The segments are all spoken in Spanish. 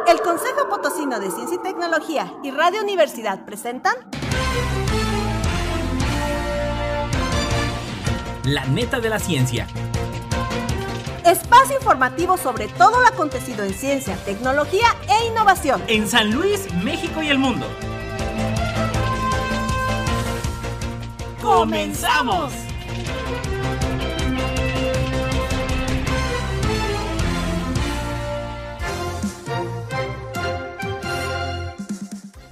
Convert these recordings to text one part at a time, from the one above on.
El Consejo Potosino de Ciencia y Tecnología y Radio Universidad presentan La Neta de la Ciencia. Espacio informativo sobre todo lo acontecido en ciencia, tecnología e innovación En San Luis, México y el mundo. ¡Comenzamos!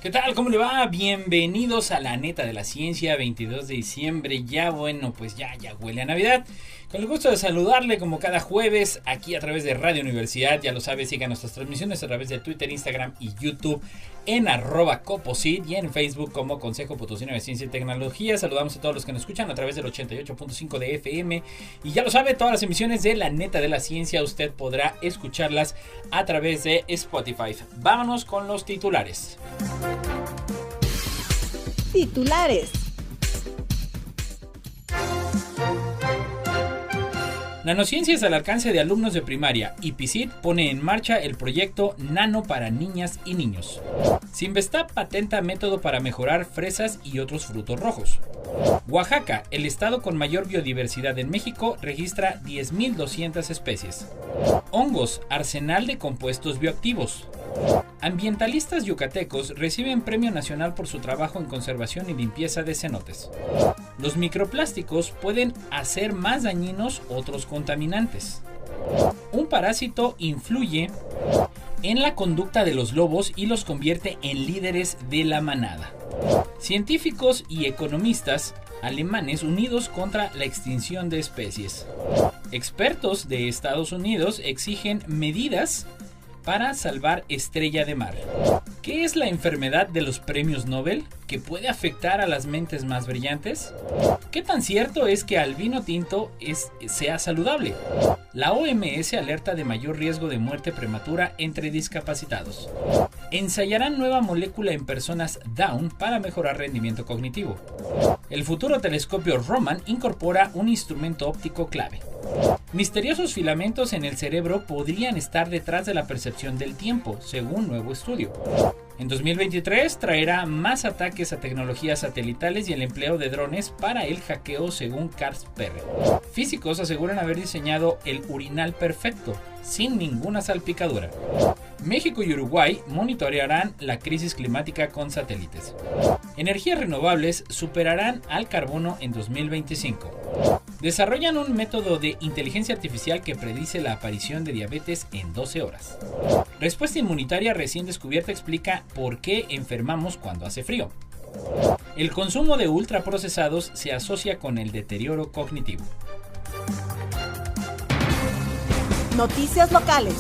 ¿Qué tal? ¿Cómo le va? Bienvenidos a La Neta de la Ciencia, 22 de diciembre. Ya bueno, pues ya huele a Navidad. Con el gusto de saludarle como cada jueves aquí a través de Radio Universidad. Ya lo sabe, sigan nuestras transmisiones a través de Twitter, Instagram y YouTube en @Coposit y en Facebook como Consejo Potosino de Ciencia y Tecnología. Saludamos a todos los que nos escuchan a través del 88.5 de FM. Y ya lo sabe, todas las emisiones de La Neta de la Ciencia usted podrá escucharlas a través de Spotify. Vámonos con los titulares. Titulares. Nanociencias al alcance de alumnos de primaria. IPCIT pone en marcha el proyecto Nano para niñas y niños. Sinvestap patenta método para mejorar fresas y otros frutos rojos. Oaxaca, el estado con mayor biodiversidad en México, registra 10.200 especies. Hongos, arsenal de compuestos bioactivos. Ambientalistas yucatecos reciben premio nacional por su trabajo en conservación y limpieza de cenotes. Los microplásticos pueden hacer más dañinos otros contaminantes. Un parásito influye en la conducta de los lobos y los convierte en líderes de la manada. Científicos y economistas alemanes unidos contra la extinción de especies. Expertos de Estados Unidos exigen medidas para salvar estrella de mar. ¿Qué es la enfermedad de los premios Nobel que puede afectar a las mentes más brillantes? ¿Qué tan cierto es que el vino tinto sea saludable? La OMS alerta de mayor riesgo de muerte prematura entre discapacitados. Ensayarán nueva molécula en personas Down para mejorar rendimiento cognitivo. El futuro telescopio Roman incorpora un instrumento óptico clave. Misteriosos filamentos en el cerebro podrían estar detrás de la percepción del tiempo, según nuevo estudio. En 2023 traerá más ataques a tecnologías satelitales y el empleo de drones para el hackeo, según Carl Perry. Físicos aseguran haber diseñado el urinal perfecto, sin ninguna salpicadura. México y Uruguay monitorearán la crisis climática con satélites. Energías renovables superarán al carbono en 2025. Desarrollan un método de inteligencia artificial que predice la aparición de diabetes en 12 horas. Respuesta inmunitaria recién descubierta explica por qué enfermamos cuando hace frío. El consumo de ultraprocesados se asocia con el deterioro cognitivo. Noticias locales.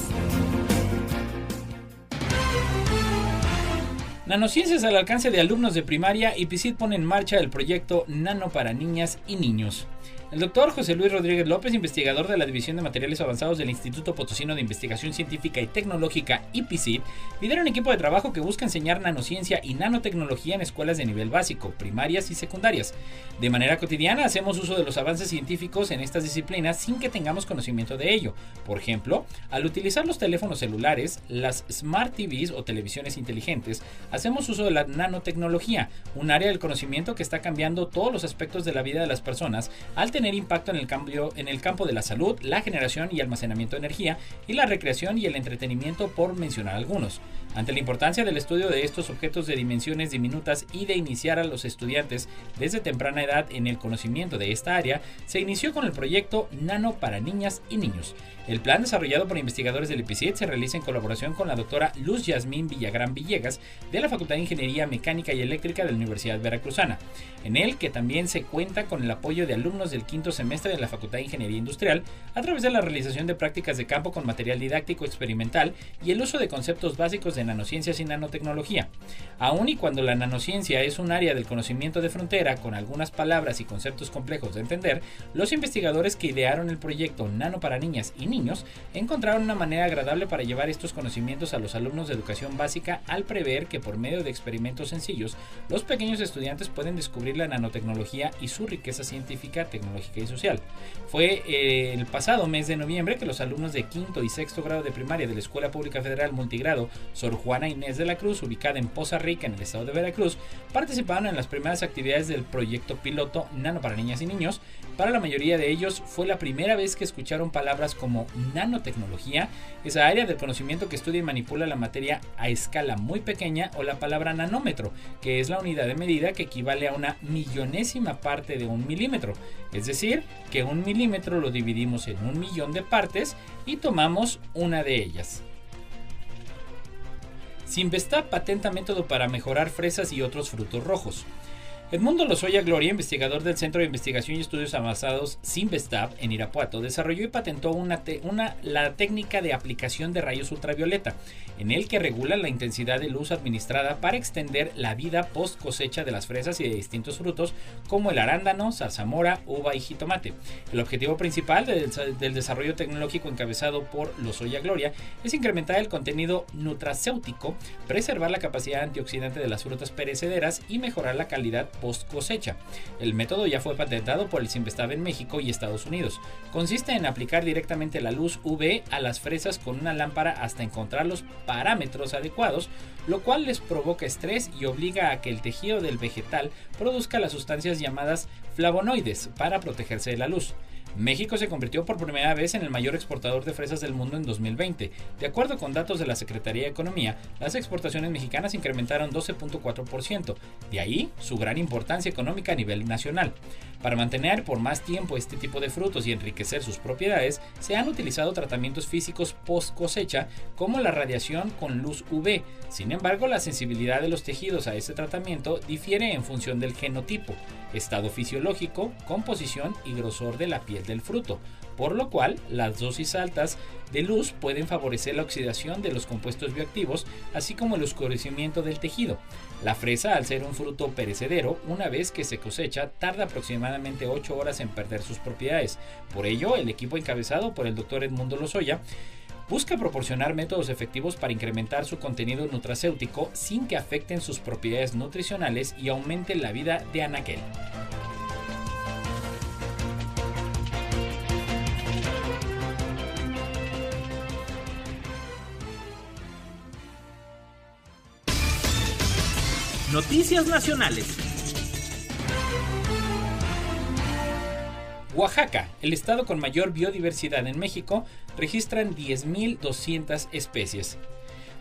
Nanociencias al alcance de alumnos de primaria. IPCIT pone en marcha el proyecto Nano para niñas y niños. El doctor José Luis Rodríguez López, investigador de la División de Materiales Avanzados del Instituto Potosino de Investigación Científica y Tecnológica, IPCIT, lidera un equipo de trabajo que busca enseñar nanociencia y nanotecnología en escuelas de nivel básico, primarias y secundarias. De manera cotidiana hacemos uso de los avances científicos en estas disciplinas sin que tengamos conocimiento de ello. Por ejemplo, al utilizar los teléfonos celulares, las Smart TVs o televisiones inteligentes, hacemos uso de la nanotecnología, un área del conocimiento que está cambiando todos los aspectos de la vida de las personas al tener impacto en el campo de la salud, la generación y almacenamiento de energía y la recreación y el entretenimiento, por mencionar algunos. Ante la importancia del estudio de estos objetos de dimensiones diminutas y de iniciar a los estudiantes desde temprana edad en el conocimiento de esta área, se inició con el proyecto Nano para niñas y niños. El plan, desarrollado por investigadores del IPCIT, se realiza en colaboración con la doctora Luz Yasmín Villagrán Villegas de la Facultad de Ingeniería Mecánica y Eléctrica de la Universidad Veracruzana, en el que también se cuenta con el apoyo de alumnos del quinto semestre de la Facultad de Ingeniería Industrial a través de la realización de prácticas de campo con material didáctico experimental y el uso de conceptos básicos de nanociencias y nanotecnología. Aun y cuando la nanociencia es un área del conocimiento de frontera con algunas palabras y conceptos complejos de entender, los investigadores que idearon el proyecto Nano para Niñas y Niños encontraron una manera agradable para llevar estos conocimientos a los alumnos de educación básica al prever que por medio de experimentos sencillos, los pequeños estudiantes pueden descubrir la nanotecnología y su riqueza científica, tecnológica y social. Fue el pasado mes de noviembre que los alumnos de quinto y sexto grado de primaria de la Escuela Pública Federal Multigrado Sor Juana Inés de la Cruz, ubicada en Poza Rica, en el estado de Veracruz, participaron en las primeras actividades del proyecto piloto Nano para Niñas y Niños. Para la mayoría de ellos fue la primera vez que escucharon palabras como nanotecnología, esa área del conocimiento que estudia y manipula la materia a escala muy pequeña, o la palabra nanómetro, que es la unidad de medida que equivale a una millonésima parte de un milímetro. Es decir, que un milímetro lo dividimos en 1.000.000 de partes y tomamos una de ellas. Sinvestap patenta método para mejorar fresas y otros frutos rojos. Edmundo Lozoya Gloria, investigador del Centro de Investigación y Estudios Avanzados Sinvestap en Irapuato, desarrolló y patentó la técnica de aplicación de rayos ultravioleta, en el que regula la intensidad de luz administrada para extender la vida post cosecha de las fresas y de distintos frutos como el arándano, zarzamora, uva y jitomate. El objetivo principal del desarrollo tecnológico encabezado por Lozoya Gloria es incrementar el contenido nutracéutico, preservar la capacidad antioxidante de las frutas perecederas y mejorar la calidad post cosecha. El método ya fue patentado por el Sinvestap en México y Estados Unidos. Consiste en aplicar directamente la luz UV a las fresas con una lámpara hasta encontrar los parámetros adecuados, lo cual les provoca estrés y obliga a que el tejido del vegetal produzca las sustancias llamadas flavonoides para protegerse de la luz. México se convirtió por primera vez en el mayor exportador de fresas del mundo en 2020. De acuerdo con datos de la Secretaría de Economía, las exportaciones mexicanas incrementaron 12.4%, de ahí su gran importancia económica a nivel nacional. Para mantener por más tiempo este tipo de frutos y enriquecer sus propiedades, se han utilizado tratamientos físicos post cosecha como la radiación con luz UV. Sin embargo, la sensibilidad de los tejidos a este tratamiento difiere en función del genotipo, estado fisiológico, composición y grosor de la piel del fruto, por lo cual las dosis altas de luz pueden favorecer la oxidación de los compuestos bioactivos, así como el oscurecimiento del tejido. La fresa, al ser un fruto perecedero, una vez que se cosecha, tarda aproximadamente 8 horas en perder sus propiedades. Por ello, el equipo encabezado por el Dr. Edmundo Lozoya busca proporcionar métodos efectivos para incrementar su contenido nutracéutico sin que afecten sus propiedades nutricionales y aumenten la vida de anaquel. Noticias nacionales. Oaxaca, el estado con mayor biodiversidad en México, registran 10.200 especies.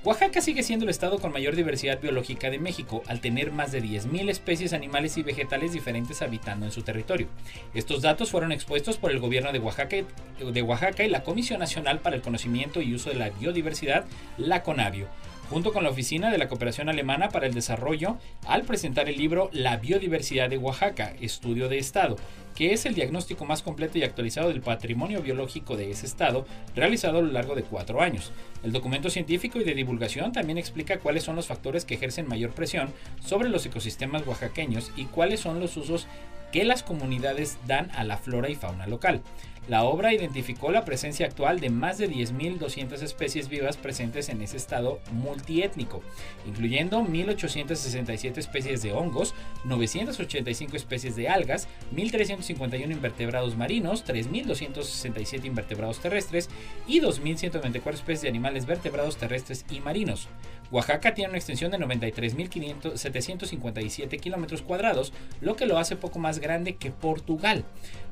Oaxaca sigue siendo el estado con mayor diversidad biológica de México, al tener más de 10.000 especies animales y vegetales diferentes habitando en su territorio. Estos datos fueron expuestos por el gobierno de Oaxaca y la Comisión Nacional para el Conocimiento y Uso de la Biodiversidad, la CONABIO, junto con la Oficina de la Cooperación Alemana para el Desarrollo, al presentar el libro La Biodiversidad de Oaxaca, Estudio de Estado, que es el diagnóstico más completo y actualizado del patrimonio biológico de ese estado, realizado a lo largo de 4 años. El documento científico y de divulgación también explica cuáles son los factores que ejercen mayor presión sobre los ecosistemas oaxaqueños y cuáles son los usos que las comunidades dan a la flora y fauna local. La obra identificó la presencia actual de más de 10.200 especies vivas presentes en ese estado multiétnico, incluyendo 1.867 especies de hongos, 985 especies de algas, 1.351 invertebrados marinos, 3.267 invertebrados terrestres y 2.194 especies de animales vertebrados terrestres y marinos. Oaxaca tiene una extensión de 93.757 kilómetros cuadrados, lo que lo hace poco más grande que Portugal.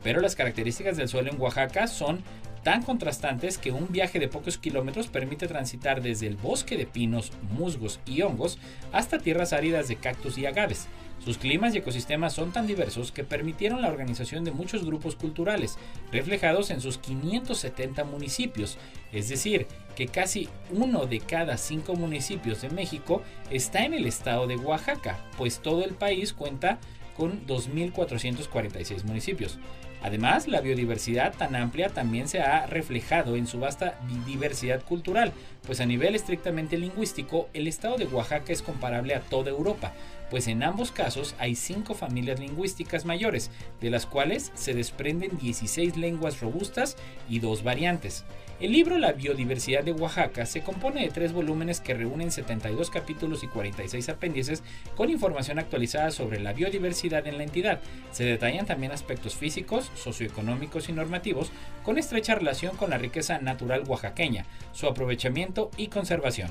Pero las características del suelo en Oaxaca son tan contrastantes que un viaje de pocos kilómetros permite transitar desde el bosque de pinos, musgos y hongos hasta tierras áridas de cactus y agaves. Sus climas y ecosistemas son tan diversos que permitieron la organización de muchos grupos culturales, reflejados en sus 570 municipios, es decir, que casi 1 de cada 5 municipios de México está en el estado de Oaxaca, pues todo el país cuenta con 2.446 municipios. Además, la biodiversidad tan amplia también se ha reflejado en su vasta diversidad cultural, pues a nivel estrictamente lingüístico, el estado de Oaxaca es comparable a toda Europa, pues en ambos casos hay 5 familias lingüísticas mayores, de las cuales se desprenden 16 lenguas robustas y 2 variantes. El libro La biodiversidad de Oaxaca se compone de 3 volúmenes que reúnen 72 capítulos y 46 apéndices con información actualizada sobre la biodiversidad en la entidad. Se detallan también aspectos físicos, socioeconómicos y normativos con estrecha relación con la riqueza natural oaxaqueña, su aprovechamiento y conservación.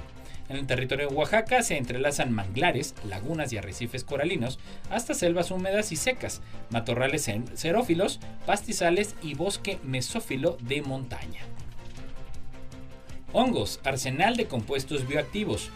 En el territorio de Oaxaca se entrelazan manglares, lagunas y arrecifes coralinos, hasta selvas húmedas y secas, matorrales xerófilos, pastizales y bosque mesófilo de montaña. Hongos, arsenal de compuestos bioactivos.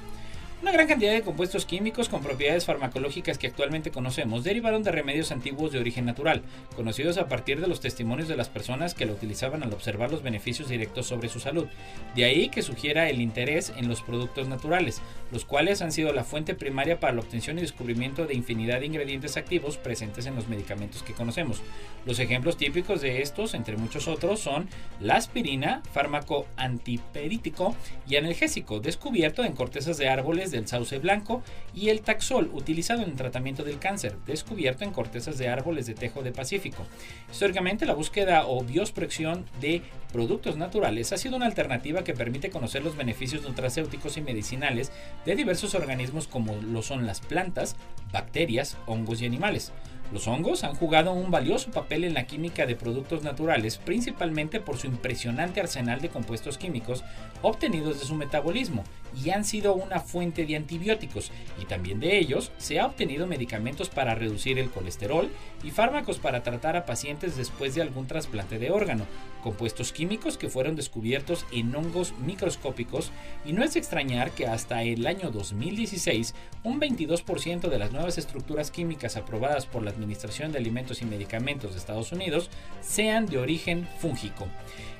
Una gran cantidad de compuestos químicos con propiedades farmacológicas que actualmente conocemos derivaron de remedios antiguos de origen natural, conocidos a partir de los testimonios de las personas que lo utilizaban al observar los beneficios directos sobre su salud. De ahí que sugiera el interés en los productos naturales, los cuales han sido la fuente primaria para la obtención y descubrimiento de infinidad de ingredientes activos presentes en los medicamentos que conocemos. Los ejemplos típicos de estos, entre muchos otros, son la aspirina, fármaco antipirético y analgésico, descubierto en cortezas de árboles del sauce blanco, y el Taxol, utilizado en el tratamiento del cáncer, descubierto en cortezas de árboles de tejo de Pacífico. Históricamente, la búsqueda o bioprospección de productos naturales ha sido una alternativa que permite conocer los beneficios nutracéuticos y medicinales de diversos organismos como lo son las plantas, bacterias, hongos y animales. Los hongos han jugado un valioso papel en la química de productos naturales, principalmente por su impresionante arsenal de compuestos químicos obtenidos de su metabolismo, y han sido una fuente de antibióticos, y también de ellos se ha obtenido medicamentos para reducir el colesterol y fármacos para tratar a pacientes después de algún trasplante de órgano, compuestos químicos que fueron descubiertos en hongos microscópicos, y no es de extrañar que hasta el año 2016 un 22% de las nuevas estructuras químicas aprobadas por la Administración de Alimentos y Medicamentos de Estados Unidos sean de origen fúngico.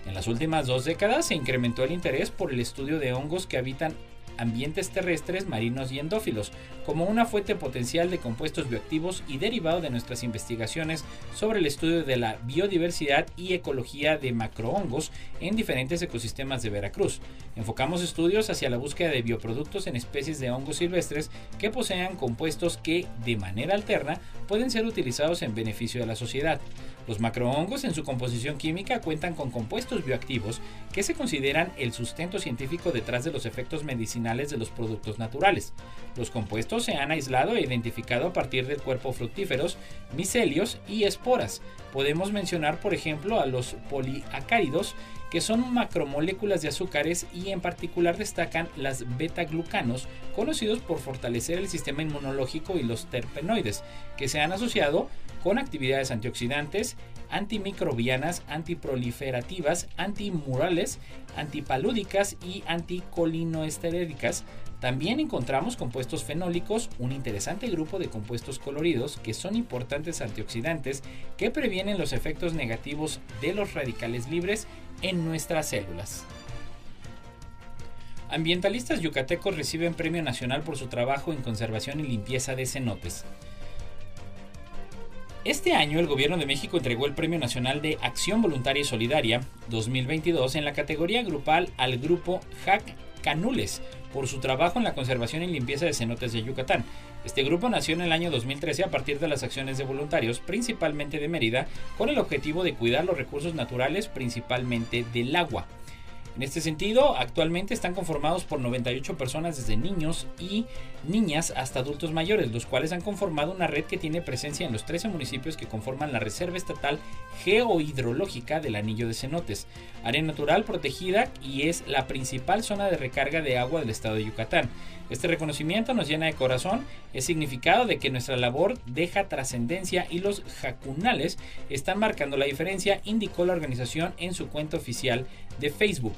En las últimas 2 décadas se incrementó el interés por el estudio de hongos que habitan ambientes terrestres, marinos y endófilos, como una fuente potencial de compuestos bioactivos y derivado de nuestras investigaciones sobre el estudio de la biodiversidad y ecología de macrohongos en diferentes ecosistemas de Veracruz. Enfocamos estudios hacia la búsqueda de bioproductos en especies de hongos silvestres que posean compuestos que, de manera alterna, pueden ser utilizados en beneficio de la sociedad. Los macrohongos en su composición química cuentan con compuestos bioactivos que se consideran el sustento científico detrás de los efectos medicinales de los productos naturales. Los compuestos se han aislado e identificado a partir del cuerpo fructíferos, micelios y esporas. Podemos mencionar, por ejemplo, a los poliacáridos, que son macromoléculas de azúcares, y en particular destacan las beta-glucanos, conocidos por fortalecer el sistema inmunológico, y los terpenoides, que se han asociado con actividades antioxidantes, antimicrobianas, antiproliferativas, antimurales, antipalúdicas y anticolinoesteréricas. También encontramos compuestos fenólicos, un interesante grupo de compuestos coloridos que son importantes antioxidantes que previenen los efectos negativos de los radicales libres en nuestras células. Ambientalistas yucatecos reciben Premio Nacional por su trabajo en conservación y limpieza de cenotes. Este año el Gobierno de México entregó el Premio Nacional de Acción Voluntaria y Solidaria 2022 en la categoría grupal al grupo JAC Canules por su trabajo en la conservación y limpieza de cenotes de Yucatán. Este grupo nació en el año 2013 a partir de las acciones de voluntarios, principalmente de Mérida, con el objetivo de cuidar los recursos naturales, principalmente del agua. En este sentido, actualmente están conformados por 98 personas, desde niños y niñas hasta adultos mayores, los cuales han conformado una red que tiene presencia en los 13 municipios que conforman la Reserva Estatal Geohidrológica del Anillo de Cenotes, área natural protegida y es la principal zona de recarga de agua del estado de Yucatán. Este reconocimiento nos llena de corazón, es significado de que nuestra labor deja trascendencia y los jacunales están marcando la diferencia, indicó la organización en su cuenta oficial de Facebook.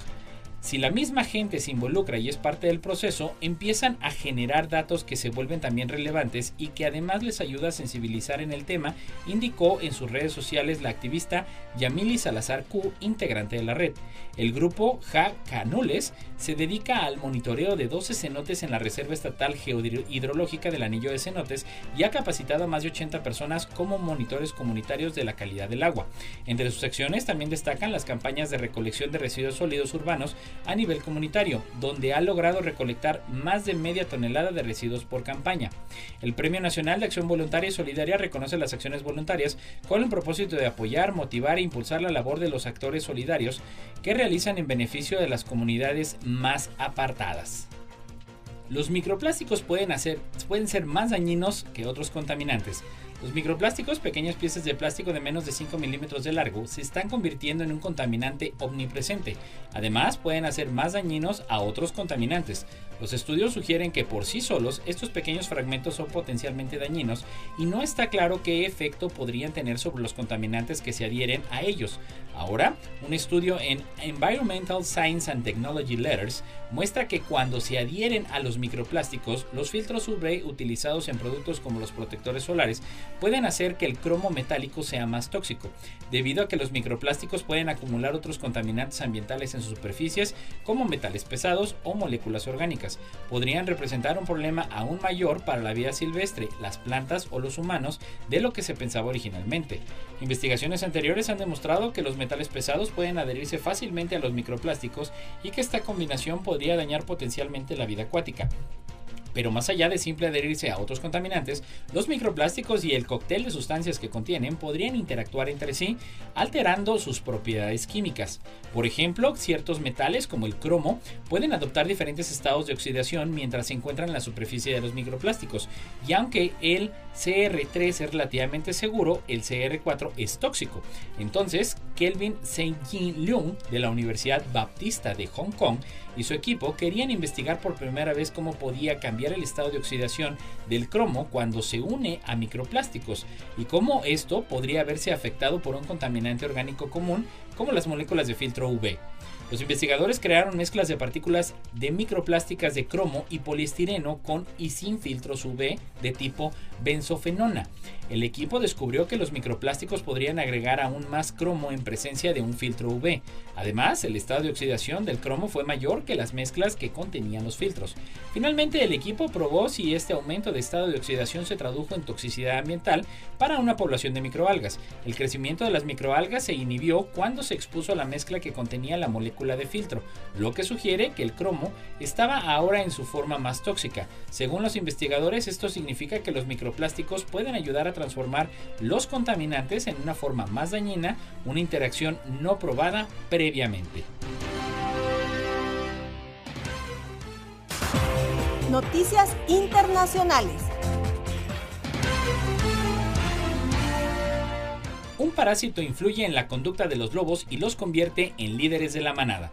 Si la misma gente se involucra y es parte del proceso, empiezan a generar datos que se vuelven también relevantes y que además les ayuda a sensibilizar en el tema, indicó en sus redes sociales la activista Yamili Salazar Q, integrante de la red. El grupo Ja Canules se dedica al monitoreo de 12 cenotes en la Reserva Estatal Geohidrológica del Anillo de Cenotes y ha capacitado a más de 80 personas como monitores comunitarios de la calidad del agua. Entre sus acciones también destacan las campañas de recolección de residuos sólidos urbanos a nivel comunitario, donde ha logrado recolectar más de media tonelada de residuos por campaña. El Premio Nacional de Acción Voluntaria y Solidaria reconoce las acciones voluntarias con el propósito de apoyar, motivar e impulsar la labor de los actores solidarios que realizan en beneficio de las comunidades más apartadas. Los microplásticos pueden ser más dañinos que otros contaminantes. Los microplásticos, pequeñas piezas de plástico de menos de 5 milímetros de largo, se están convirtiendo en un contaminante omnipresente. Además, pueden hacer más dañinos a otros contaminantes. Los estudios sugieren que por sí solos estos pequeños fragmentos son potencialmente dañinos y no está claro qué efecto podrían tener sobre los contaminantes que se adhieren a ellos. Ahora, un estudio en Environmental Science and Technology Letters muestra que cuando se adhieren a los microplásticos, los filtros UV utilizados en productos como los protectores solares pueden hacer que el cromo metálico sea más tóxico, debido a que los microplásticos pueden acumular otros contaminantes ambientales en sus superficies, como metales pesados o moléculas orgánicas. Podrían representar un problema aún mayor para la vida silvestre, las plantas o los humanos de lo que se pensaba originalmente. Investigaciones anteriores han demostrado que los metales pesados pueden adherirse fácilmente a los microplásticos y que esta combinación podría dañar potencialmente la vida acuática. Pero más allá de simple adherirse a otros contaminantes, los microplásticos y el cóctel de sustancias que contienen podrían interactuar entre sí, alterando sus propiedades químicas. Por ejemplo, ciertos metales como el cromo pueden adoptar diferentes estados de oxidación mientras se encuentran en la superficie de los microplásticos, y aunque el CR3 es relativamente seguro, el CR4 es tóxico. Entonces, Kelvin Saint-Yin Leung de la Universidad Baptista de Hong Kong y su equipo querían investigar por primera vez cómo podía cambiar el estado de oxidación del cromo cuando se une a microplásticos y cómo esto podría verse afectado por un contaminante orgánico común como las moléculas de filtro UV. Los investigadores crearon mezclas de partículas de microplásticas de cromo y poliestireno con y sin filtros UV de tipo benzofenona. El equipo descubrió que los microplásticos podrían agregar aún más cromo en presencia de un filtro UV. Además, el estado de oxidación del cromo fue mayor que las mezclas que contenían los filtros. Finalmente, el equipo probó si este aumento de estado de oxidación se tradujo en toxicidad ambiental para una población de microalgas. El crecimiento de las microalgas se inhibió cuando se expuso a la mezcla que contenía la molécula de filtro, lo que sugiere que el cromo estaba ahora en su forma más tóxica. Según los investigadores, esto significa que los microplásticos pueden ayudar a transformar los contaminantes en una forma más dañina, una interacción no probada previamente. Noticias internacionales. Un parásito influye en la conducta de los lobos y los convierte en líderes de la manada.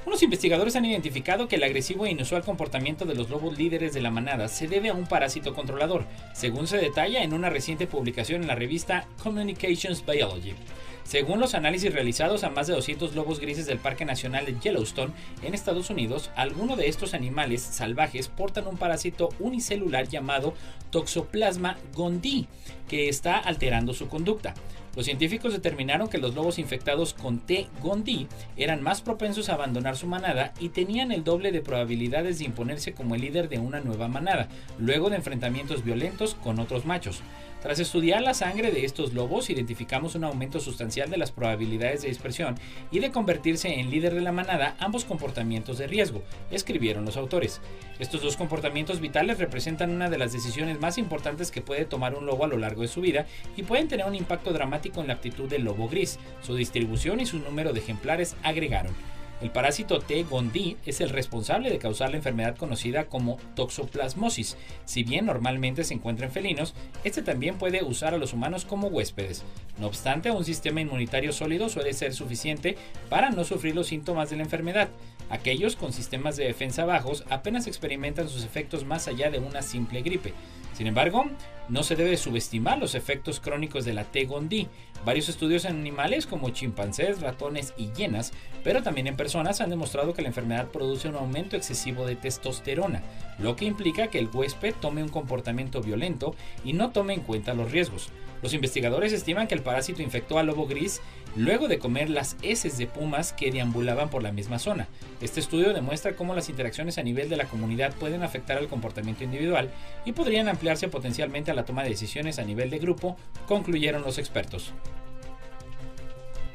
Unos investigadores han identificado que el agresivo e inusual comportamiento de los lobos líderes de la manada se debe a un parásito controlador, según se detalla en una reciente publicación en la revista Communications Biology. Según los análisis realizados a más de 200 lobos grises del Parque Nacional de Yellowstone en Estados Unidos, algunos de estos animales salvajes portan un parásito unicelular llamado Toxoplasma gondii, que está alterando su conducta. Los científicos determinaron que los lobos infectados con T. gondii eran más propensos a abandonar su manada y tenían el doble de probabilidades de imponerse como el líder de una nueva manada, luego de enfrentamientos violentos con otros machos. Tras estudiar la sangre de estos lobos, identificamos un aumento sustancial de las probabilidades de dispersión y de convertirse en líder de la manada, ambos comportamientos de riesgo, escribieron los autores. Estos dos comportamientos vitales representan una de las decisiones más importantes que puede tomar un lobo a lo largo de su vida y pueden tener un impacto dramático en la actitud del lobo gris, su distribución y su número de ejemplares, agregaron. El parásito T. gondii es el responsable de causar la enfermedad conocida como toxoplasmosis. Si bien normalmente se encuentra en felinos, este también puede usar a los humanos como huéspedes. No obstante, un sistema inmunitario sólido suele ser suficiente para no sufrir los síntomas de la enfermedad. Aquellos con sistemas de defensa bajos apenas experimentan sus efectos más allá de una simple gripe. Sin embargo, no se debe subestimar los efectos crónicos de la T. gondii. Varios estudios en animales como chimpancés, ratones y hienas, pero también en personas, han demostrado que la enfermedad produce un aumento excesivo de testosterona, lo que implica que el huésped tome un comportamiento violento y no tome en cuenta los riesgos. Los investigadores estiman que el parásito infectó al lobo gris luego de comer las heces de pumas que deambulaban por la misma zona. Este estudio demuestra cómo las interacciones a nivel de la comunidad pueden afectar al comportamiento individual y podrían ampliarse potencialmente a la toma de decisiones a nivel de grupo, concluyeron los expertos.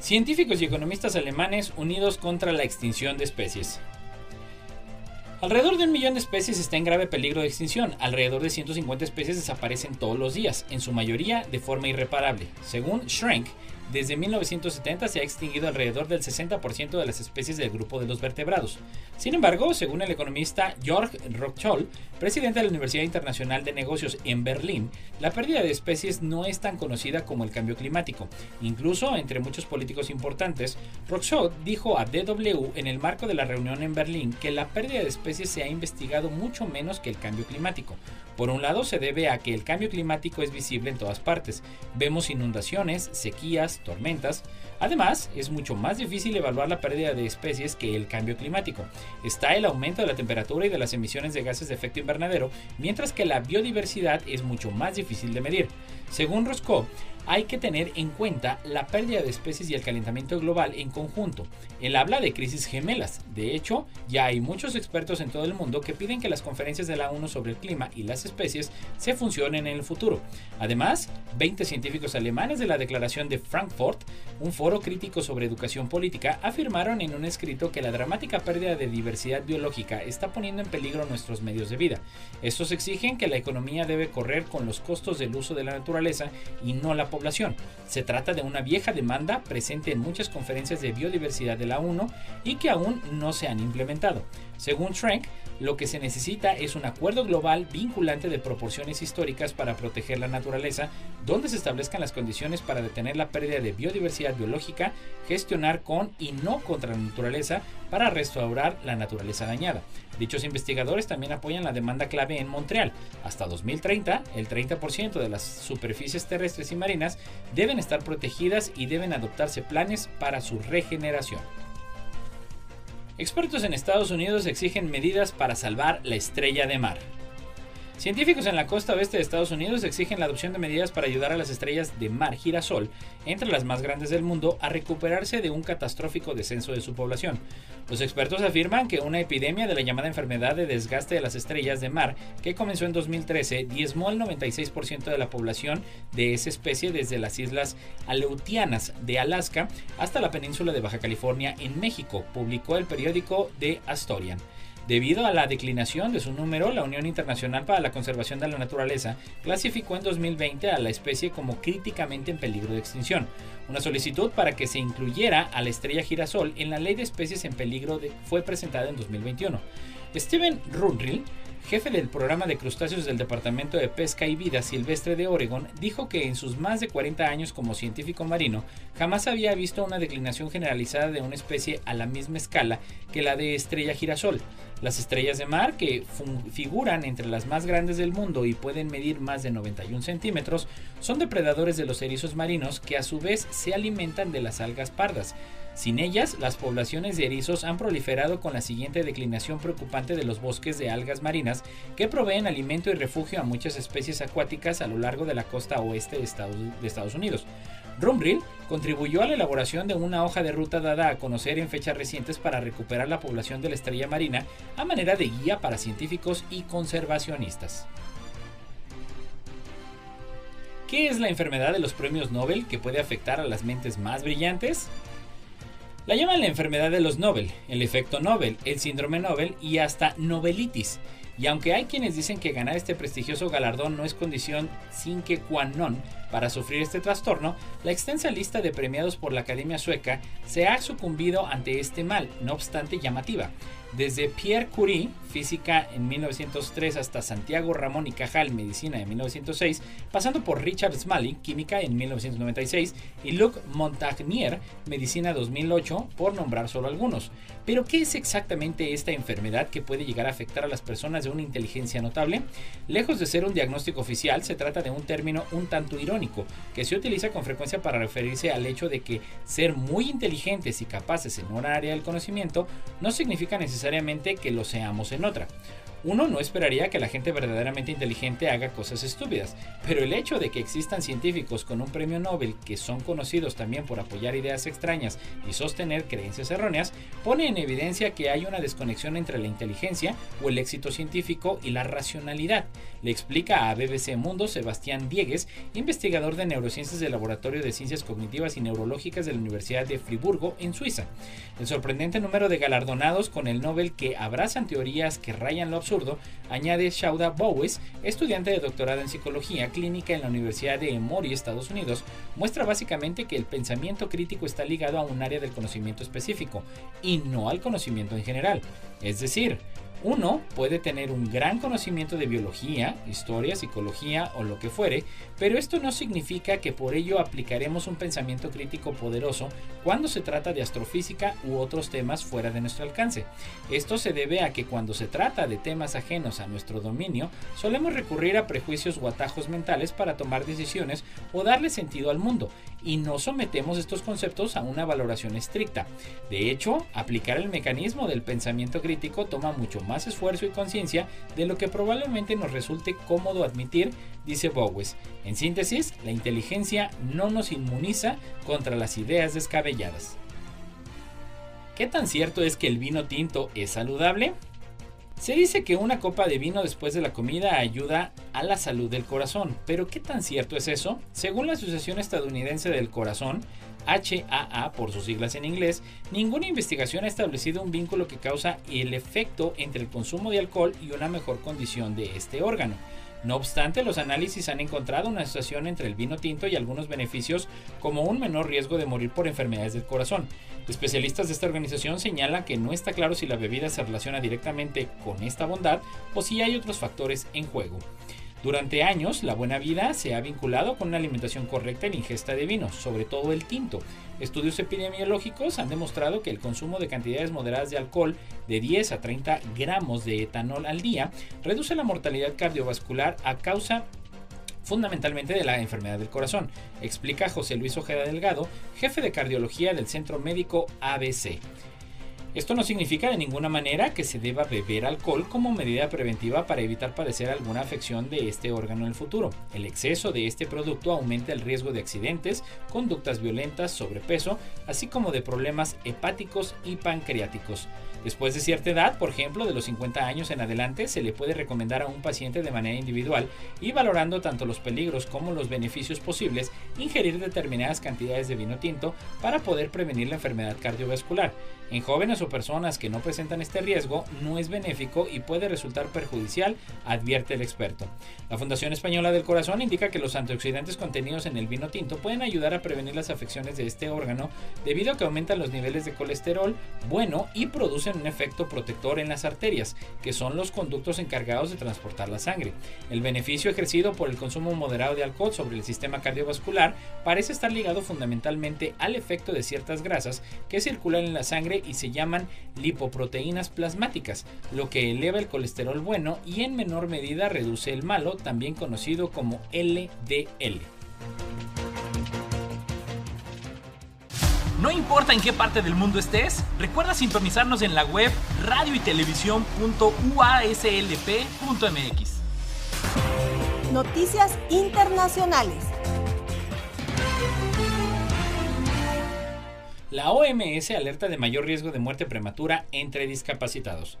Científicos y economistas alemanes unidos contra la extinción de especies. Alrededor de 1 millón de especies está en grave peligro de extinción. Alrededor de 150 especies desaparecen todos los días, en su mayoría de forma irreparable. Según Schrenk, desde 1970 se ha extinguido alrededor del 60% de las especies del grupo de los vertebrados. Sin embargo, según el economista Jörg Röckl, presidente de la Universidad Internacional de Negocios en Berlín, la pérdida de especies no es tan conocida como el cambio climático. Incluso entre muchos políticos importantes, Röckl dijo a DW en el marco de la reunión en Berlín que la pérdida de especies se ha investigado mucho menos que el cambio climático. Por un lado, se debe a que el cambio climático es visible en todas partes. Vemos inundaciones, sequías, tormentas. Además, es mucho más difícil evaluar la pérdida de especies que el cambio climático. Está el aumento de la temperatura y de las emisiones de gases de efecto invernadero, mientras que la biodiversidad es mucho más difícil de medir. Según Roscoe, hay que tener en cuenta la pérdida de especies y el calentamiento global en conjunto. Él habla de crisis gemelas. De hecho, ya hay muchos expertos en todo el mundo que piden que las conferencias de la ONU sobre el clima y las especies se funcionen en el futuro. Además, 20 científicos alemanes de la Declaración de Frankfurt, un foro crítico sobre educación política, afirmaron en un escrito que la dramática pérdida de diversidad biológica está poniendo en peligro nuestros medios de vida. Estos exigen que la economía debe correr con los costos del uso de la naturaleza y no la población. Se trata de una vieja demanda presente en muchas conferencias de biodiversidad de la ONU y que aún no se han implementado. Según Schrenk, lo que se necesita es un acuerdo global vinculante de proporciones históricas para proteger la naturaleza, donde se establezcan las condiciones para detener la pérdida de biodiversidad biológica, gestionar con y no contra la naturaleza para restaurar la naturaleza dañada. Dichos investigadores también apoyan la demanda clave en Montreal. Hasta 2030, el 30% de las superficies terrestres y marinas deben estar protegidas y deben adoptarse planes para su regeneración. Expertos en Estados Unidos exigen medidas para salvar la estrella de mar. Científicos en la costa oeste de Estados Unidos exigen la adopción de medidas para ayudar a las estrellas de mar girasol, entre las más grandes del mundo, a recuperarse de un catastrófico descenso de su población. Los expertos afirman que una epidemia de la llamada enfermedad de desgaste de las estrellas de mar, que comenzó en 2013, diezmó el 96% de la población de esa especie desde las islas Aleutianas de Alaska hasta la península de Baja California en México, publicó el periódico The Astorian. Debido a la declinación de su número, la Unión Internacional para la Conservación de la Naturaleza clasificó en 2020 a la especie como críticamente en peligro de extinción. Una solicitud para que se incluyera a la estrella girasol en la Ley de Especies en Peligro fue presentada en 2021. Steven Runrill, jefe del programa de crustáceos del Departamento de Pesca y Vida Silvestre de Oregon, dijo que en sus más de 40 años como científico marino jamás había visto una declinación generalizada de una especie a la misma escala que la de estrella girasol. Las estrellas de mar, que figuran entre las más grandes del mundo y pueden medir más de 91 centímetros, son depredadores de los erizos marinos, que a su vez se alimentan de las algas pardas. Sin ellas, las poblaciones de erizos han proliferado con la siguiente declinación preocupante de los bosques de algas marinas que proveen alimento y refugio a muchas especies acuáticas a lo largo de la costa oeste de Estados Unidos. Rumbrill contribuyó a la elaboración de una hoja de ruta dada a conocer en fechas recientes para recuperar la población de la estrella marina a manera de guía para científicos y conservacionistas. ¿Qué es la enfermedad de los premios Nobel que puede afectar a las mentes más brillantes? La llaman la enfermedad de los Nobel, el efecto Nobel, el síndrome Nobel y hasta Nobelitis. Y aunque hay quienes dicen que ganar este prestigioso galardón no es condición sine qua non Para sufrir este trastorno, la extensa lista de premiados por la Academia Sueca se ha sucumbido ante este mal, no obstante llamativa. Desde Pierre Curie, física en 1903, hasta Santiago Ramón y Cajal, medicina en 1906, pasando por Richard Smalley, química en 1996, y Luc Montagnier, medicina 2008, por nombrar solo algunos. Pero, ¿qué es exactamente esta enfermedad que puede llegar a afectar a las personas de una inteligencia notable? Lejos de ser un diagnóstico oficial, se trata de un término un tanto irónico, que se utiliza con frecuencia para referirse al hecho de que ser muy inteligentes y capaces en una área del conocimiento no significa necesariamente que lo seamos en otra. Uno no esperaría que la gente verdaderamente inteligente haga cosas estúpidas, pero el hecho de que existan científicos con un premio Nobel que son conocidos también por apoyar ideas extrañas y sostener creencias erróneas, pone en evidencia que hay una desconexión entre la inteligencia o el éxito científico y la racionalidad. Le explica a BBC Mundo Sebastián Diegues, investigador de neurociencias del Laboratorio de Ciencias Cognitivas y Neurológicas de la Universidad de Friburgo, en Suiza. El sorprendente número de galardonados con el Nobel que abrazan teorías que rayan lo absurdo, añade Shauda Bowes, estudiante de doctorado en psicología clínica en la Universidad de Emory, Estados Unidos, muestra básicamente que el pensamiento crítico está ligado a un área del conocimiento específico y no al conocimiento en general. Es decir, uno puede tener un gran conocimiento de biología, historia, psicología o lo que fuere, pero esto no significa que por ello aplicaremos un pensamiento crítico poderoso cuando se trata de astrofísica u otros temas fuera de nuestro alcance. Esto se debe a que cuando se trata de temas ajenos a nuestro dominio, solemos recurrir a prejuicios o atajos mentales para tomar decisiones o darle sentido al mundo, y no sometemos estos conceptos a una valoración estricta. De hecho, aplicar el mecanismo del pensamiento crítico toma mucho más esfuerzo y conciencia de lo que probablemente nos resulte cómodo admitir, dice Bowes. En síntesis, la inteligencia no nos inmuniza contra las ideas descabelladas. ¿Qué tan cierto es que el vino tinto es saludable? Se dice que una copa de vino después de la comida ayuda a la salud del corazón, pero ¿qué tan cierto es eso? Según la Asociación Estadounidense del Corazón, HAA por sus siglas en inglés, ninguna investigación ha establecido un vínculo que causa el efecto entre el consumo de alcohol y una mejor condición de este órgano. No obstante, los análisis han encontrado una asociación entre el vino tinto y algunos beneficios, como un menor riesgo de morir por enfermedades del corazón. Especialistas de esta organización señalan que no está claro si la bebida se relaciona directamente con esta bondad o si hay otros factores en juego. Durante años, la buena vida se ha vinculado con una alimentación correcta y la ingesta de vino, sobre todo el tinto. Estudios epidemiológicos han demostrado que el consumo de cantidades moderadas de alcohol, de 10 a 30 gramos de etanol al día, reduce la mortalidad cardiovascular a causa fundamentalmente de la enfermedad del corazón, explica José Luis Ojeda Delgado, jefe de cardiología del Centro Médico ABC. Esto no significa de ninguna manera que se deba beber alcohol como medida preventiva para evitar padecer alguna afección de este órgano en el futuro. El exceso de este producto aumenta el riesgo de accidentes, conductas violentas, sobrepeso, así como de problemas hepáticos y pancreáticos. Después de cierta edad, por ejemplo de los 50 años en adelante, se le puede recomendar a un paciente de manera individual y valorando tanto los peligros como los beneficios posibles, ingerir determinadas cantidades de vino tinto para poder prevenir la enfermedad cardiovascular. En jóvenes o personas que no presentan este riesgo, no es benéfico y puede resultar perjudicial, advierte el experto. La Fundación Española del Corazón indica que los antioxidantes contenidos en el vino tinto pueden ayudar a prevenir las afecciones de este órgano debido a que aumentan los niveles de colesterol bueno y producen un efecto protector en las arterias, que son los conductos encargados de transportar la sangre. El beneficio ejercido por el consumo moderado de alcohol sobre el sistema cardiovascular parece estar ligado fundamentalmente al efecto de ciertas grasas que circulan en la sangre y se llaman lipoproteínas plasmáticas, lo que eleva el colesterol bueno y en menor medida reduce el malo, también conocido como LDL. No importa en qué parte del mundo estés, recuerda sintonizarnos en la web radioytelevisión.uaslp.mx. Noticias internacionales. La OMS alerta de mayor riesgo de muerte prematura entre discapacitados.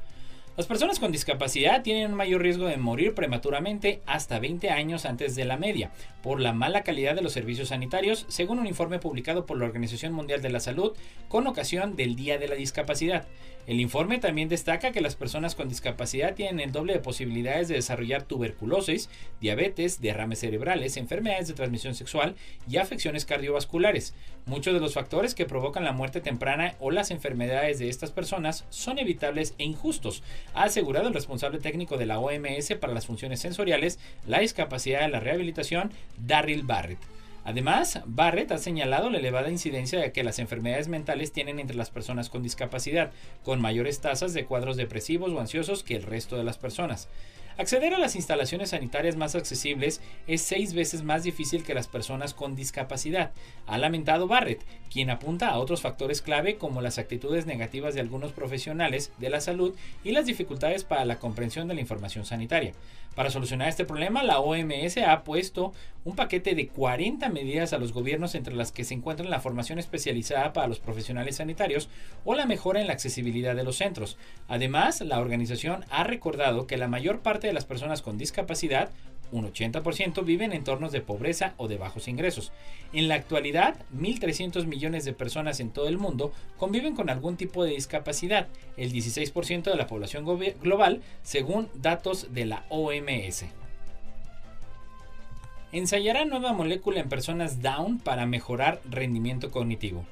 Las personas con discapacidad tienen un mayor riesgo de morir prematuramente hasta 20 años antes de la media, por la mala calidad de los servicios sanitarios, según un informe publicado por la Organización Mundial de la Salud con ocasión del Día de la Discapacidad. El informe también destaca que las personas con discapacidad tienen el doble de posibilidades de desarrollar tuberculosis, diabetes, derrames cerebrales, enfermedades de transmisión sexual y afecciones cardiovasculares. Muchos de los factores que provocan la muerte temprana o las enfermedades de estas personas son evitables e injustos, ha asegurado el responsable técnico de la OMS para las funciones sensoriales, la discapacidad y la rehabilitación, Darryl Barrett. Además, Barrett ha señalado la elevada incidencia que las enfermedades mentales tienen entre las personas con discapacidad, con mayores tasas de cuadros depresivos o ansiosos que el resto de las personas. Acceder a las instalaciones sanitarias más accesibles es 6 veces más difícil que las personas con discapacidad, ha lamentado Barrett, quien apunta a otros factores clave como las actitudes negativas de algunos profesionales de la salud y las dificultades para la comprensión de la información sanitaria. Para solucionar este problema, la OMS ha puesto un paquete de 40 medidas a los gobiernos, entre las que se encuentran la formación especializada para los profesionales sanitarios o la mejora en la accesibilidad de los centros. Además, la organización ha recordado que la mayor parte de las personas con discapacidad, un 80%, viven en entornos de pobreza o de bajos ingresos. En la actualidad, 1.300 millones de personas en todo el mundo conviven con algún tipo de discapacidad, el 16% de la población global, según datos de la OMS. Ensayará nueva molécula en personas Down para mejorar rendimiento cognitivo.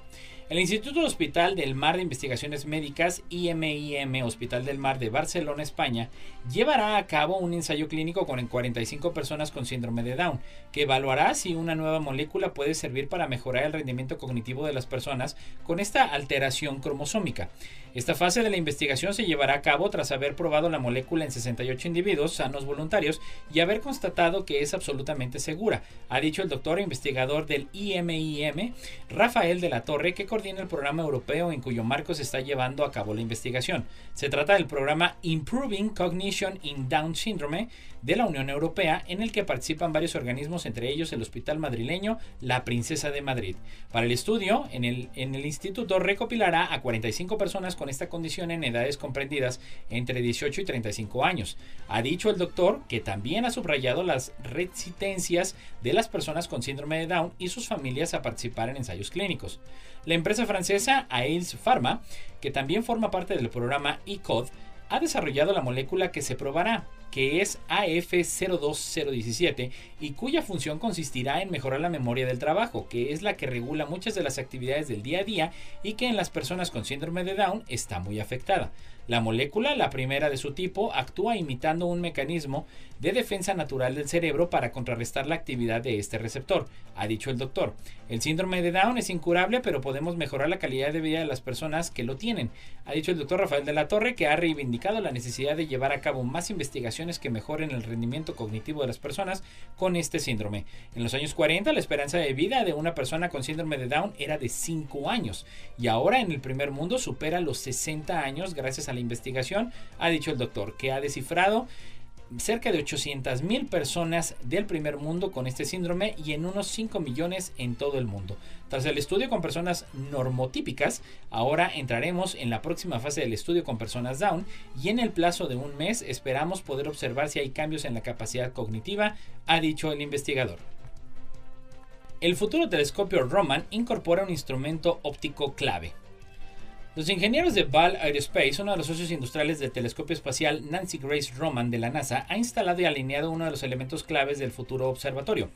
El Instituto Hospital del Mar de Investigaciones Médicas, IMIM Hospital del Mar de Barcelona, España, llevará a cabo un ensayo clínico con 45 personas con síndrome de Down, que evaluará si una nueva molécula puede servir para mejorar el rendimiento cognitivo de las personas con esta alteración cromosómica. Esta fase de la investigación se llevará a cabo tras haber probado la molécula en 68 individuos sanos voluntarios y haber constatado que es absolutamente segura, ha dicho el doctor e investigador del IMIM, Rafael de la Torre, que coordina el programa europeo en cuyo marco se está llevando a cabo la investigación. Se trata del programa Improving Cognition in Down Syndrome de la Unión Europea, en el que participan varios organismos, entre ellos el hospital madrileño La Princesa de Madrid. Para el estudio, en el instituto recopilará a 45 personas con esta condición en edades comprendidas entre 18 y 35 años. Ha dicho el doctor que también ha subrayado las resistencias de las personas con síndrome de Down y sus familias a participar en ensayos clínicos. La empresa francesa Aelis Pharma, que también forma parte del programa ECOD, ha desarrollado la molécula que se probará, que es AF02017, y cuya función consistirá en mejorar la memoria del trabajo, que es la que regula muchas de las actividades del día a día y que en las personas con síndrome de Down está muy afectada. La molécula, la primera de su tipo, actúa imitando un mecanismo de defensa natural del cerebro para contrarrestar la actividad de este receptor, ha dicho el doctor. El síndrome de Down es incurable, pero podemos mejorar la calidad de vida de las personas que lo tienen, ha dicho el doctor Rafael de la Torre, que ha reivindicado la necesidad de llevar a cabo más investigaciones que mejoren el rendimiento cognitivo de las personas con este síndrome. En los años 40, la esperanza de vida de una persona con síndrome de Down era de 5 años y ahora en el primer mundo supera los 60 años gracias a la investigación, ha dicho el doctor, que ha descifrado cerca de 800,000 personas del primer mundo con este síndrome y en unos 5 millones en todo el mundo. Tras el estudio con personas normotípicas, ahora entraremos en la próxima fase del estudio con personas Down y en el plazo de un mes esperamos poder observar si hay cambios en la capacidad cognitiva, ha dicho el investigador. El futuro telescopio Roman incorpora un instrumento óptico clave. Los ingenieros de Ball Aerospace, uno de los socios industriales del telescopio espacial Nancy Grace Roman de la NASA, ha instalado y alineado uno de los elementos claves del futuro observatorio.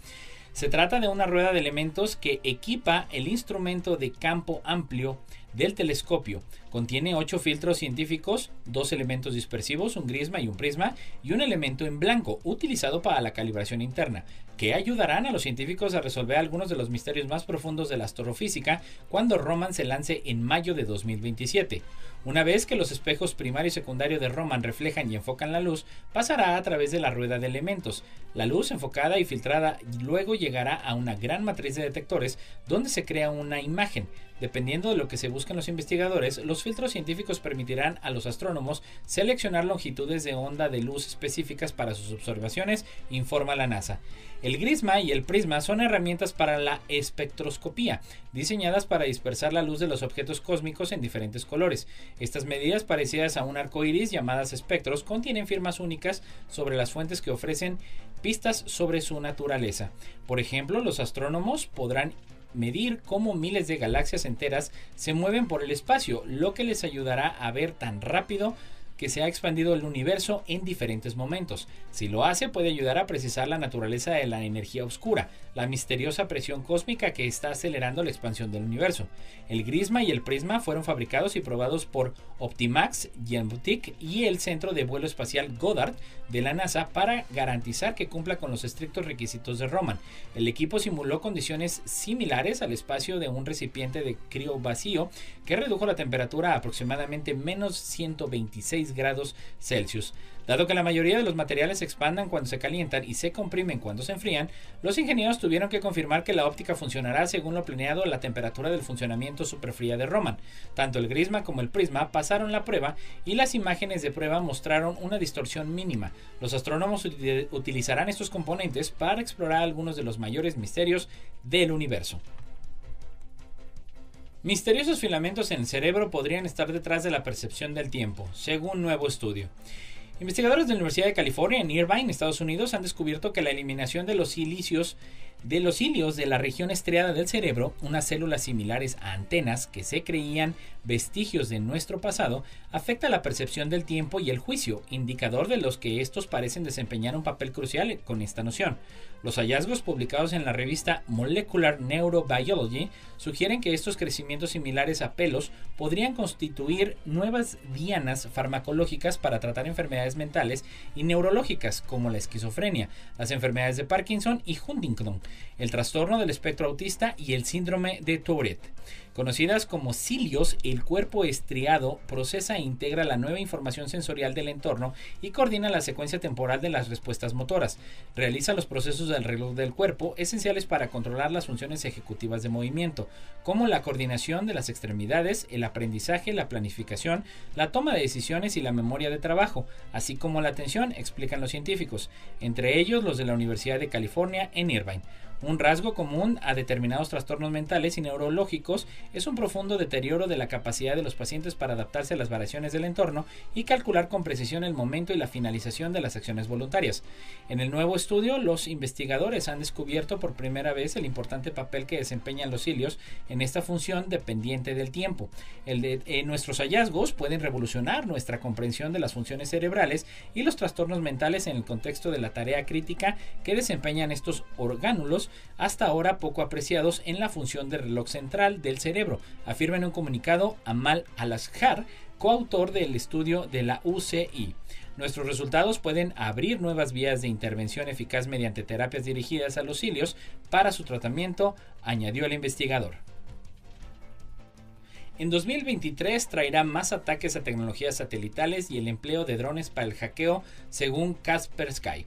Se trata de una rueda de elementos que equipa el instrumento de campo amplio del telescopio. Contiene 8 filtros científicos, 2 elementos dispersivos, un grisma y un prisma, y un elemento en blanco utilizado para la calibración interna, que ayudarán a los científicos a resolver algunos de los misterios más profundos de la astrofísica cuando Roman se lance en mayo de 2027. Una vez que los espejos primario y secundario de Roman reflejan y enfocan la luz, pasará a través de la rueda de elementos. La luz enfocada y filtrada luego llegará a una gran matriz de detectores donde se crea una imagen. Dependiendo de lo que se busquen los investigadores, los filtros científicos permitirán a los astrónomos seleccionar longitudes de onda de luz específicas para sus observaciones, informa la NASA. El GRISMA y el PRISMA son herramientas para la espectroscopía, diseñadas para dispersar la luz de los objetos cósmicos en diferentes colores. Estas medidas, parecidas a un arco iris llamadas espectros, contienen firmas únicas sobre las fuentes que ofrecen pistas sobre su naturaleza. Por ejemplo, los astrónomos podrán medir cómo miles de galaxias enteras se mueven por el espacio, lo que les ayudará a ver tan rápido que se ha expandido el universo en diferentes momentos. Si lo hace, puede ayudar a precisar la naturaleza de la energía oscura, la misteriosa presión cósmica que está acelerando la expansión del universo. El GRISMA y el PRISMA fueron fabricados y probados por Optimax, Genbutik y el Centro de Vuelo Espacial Goddard de la NASA para garantizar que cumpla con los estrictos requisitos de Roman. El equipo simuló condiciones similares al espacio de un recipiente de crío vacío que redujo la temperatura a aproximadamente menos 126 grados Celsius. Dado que la mayoría de los materiales se expandan cuando se calientan y se comprimen cuando se enfrían, los ingenieros tuvieron que confirmar que la óptica funcionará según lo planeado a la temperatura del funcionamiento superfría de Roman. Tanto el GRISMA como el PRISMA pasaron la prueba y las imágenes de prueba mostraron una distorsión mínima. Los astrónomos utilizarán estos componentes para explorar algunos de los mayores misterios del universo. Misteriosos filamentos en el cerebro podrían estar detrás de la percepción del tiempo, según nuevo estudio. Investigadores de la Universidad de California en Irvine, Estados Unidos, han descubierto que la eliminación de los hilios de la región estriada del cerebro, unas células similares a antenas que se creían vestigios de nuestro pasado, afecta la percepción del tiempo y el juicio, indicador de los que estos parecen desempeñar un papel crucial con esta noción. Los hallazgos publicados en la revista Molecular Neurobiology sugieren que estos crecimientos similares a pelos podrían constituir nuevas dianas farmacológicas para tratar enfermedades mentales y neurológicas como la esquizofrenia, las enfermedades de Parkinson y Huntington, el trastorno del espectro autista y el síndrome de Tourette. Conocidas como cilios, el cuerpo estriado procesa e integra la nueva información sensorial del entorno y coordina la secuencia temporal de las respuestas motoras. Realiza los procesos del reloj del cuerpo esenciales para controlar las funciones ejecutivas de movimiento, como la coordinación de las extremidades, el aprendizaje, la planificación, la toma de decisiones y la memoria de trabajo, así como la atención, explican los científicos, entre ellos los de la Universidad de California en Irvine. Un rasgo común a determinados trastornos mentales y neurológicos es un profundo deterioro de la capacidad de los pacientes para adaptarse a las variaciones del entorno y calcular con precisión el momento y la finalización de las acciones voluntarias. En el nuevo estudio, los investigadores han descubierto por primera vez el importante papel que desempeñan los cilios en esta función dependiente del tiempo. Nuestros hallazgos pueden revolucionar nuestra comprensión de las funciones cerebrales y los trastornos mentales en el contexto de la tarea crítica que desempeñan estos orgánulos hasta ahora poco apreciados en la función de reloj central del cerebro, afirma en un comunicado Amal Al-Azhar, coautor del estudio de la UCI. Nuestros resultados pueden abrir nuevas vías de intervención eficaz mediante terapias dirigidas a los cilios para su tratamiento, añadió el investigador. En 2023 traerá más ataques a tecnologías satelitales y el empleo de drones para el hackeo, según Kaspersky.